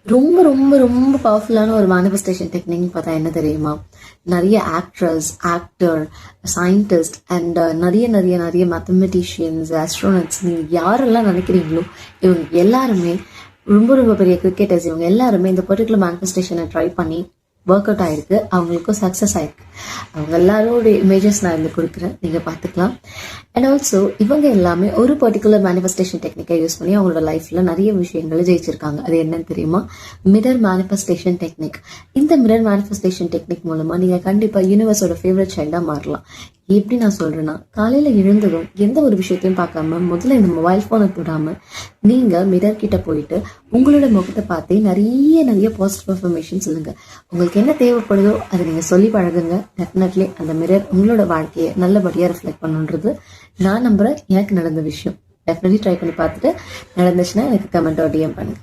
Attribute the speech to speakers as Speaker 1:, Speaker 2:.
Speaker 1: ரொம்ப ரொம்ப ரொம்ப பவர்ஃபுல்லான ஒரு மேனிஃபெஸ்டேஷன் டெக்னிக்னு பார்த்தா என்ன தெரியுமா? நிறைய ஆக்ட்ரஸ், ஆக்டர், சயின்டிஸ்ட் அண்ட் நிறைய நிறைய நிறைய மேத்தமெட்டிஷியன்ஸ், ஆஸ்ட்ரோனட்ஸ், நீங்கள் யாரெல்லாம் நினைக்கிறீங்களோ இவங்க எல்லாருமே ரொம்ப ரொம்ப பெரிய கிரிக்கெட்டர்ஸ், இவங்க எல்லாருமே இந்த பர்டிகுலர் மேனிஃபெஸ்டேஷனை ட்ரை பண்ணி ஒர்க் அவுட் ஆயிருக்கு, அவங்களுக்கும் சக்ஸஸ் ஆயிருக்கு. அவங்க எல்லாரோட இமேஜஸ் நான் இதில் கொடுக்குறேன், நீங்கள் பார்த்துக்கலாம். அண்ட் ஆல்சோ இவங்க எல்லாமே ஒரு பர்டிகுலர் மேனிஃபெஸ்டேஷன் டெக்னிக்கை யூஸ் பண்ணி அவங்களோட லைஃப்பில் நிறைய விஷயங்களை ஜெயிச்சிருக்காங்க. அது என்னன்னு தெரியுமா? Mirror manifestation technique. இந்த மிரர் மேனிஃபெஸ்டேஷன் டெக்னிக் மூலமாக நீங்கள் கண்டிப்பாக யூனிவர்ஸோட ஃபேவரட் சைல்டாக மாறலாம். எப்படி நான் சொல்கிறேன்னா, காலையில் எழுந்ததும் எந்த ஒரு விஷயத்தையும் பார்க்காம முதல்ல இந்த மொபைல் ஃபோனை தொடாமல் நீங்கள் மிரர் கிட்ட போயிட்டு உங்களோட முகத்தை பார்த்தே நிறைய நிறைய பாசிட்டிவ் அஃபர்மேஷன் சொல்லுங்கள். உங்களுக்கு என்ன தேவைப்படுதோ அதை நீங்கள் சொல்லி பழகுங்க. டெஃபினெட்லி அந்த மிரர் உங்களோட வாழ்க்கையை நல்லபடியாக ரிஃப்ளெக்ட் பண்ணுன்றது நான் நம்புகிறேன். எனக்கு நடந்த விஷயம். டெஃபினெட்லி ட்ரை பண்ணி பார்த்துட்டு நடந்துச்சுன்னா எனக்கு கமெண்ட் டிஎம் பண்ணுங்க.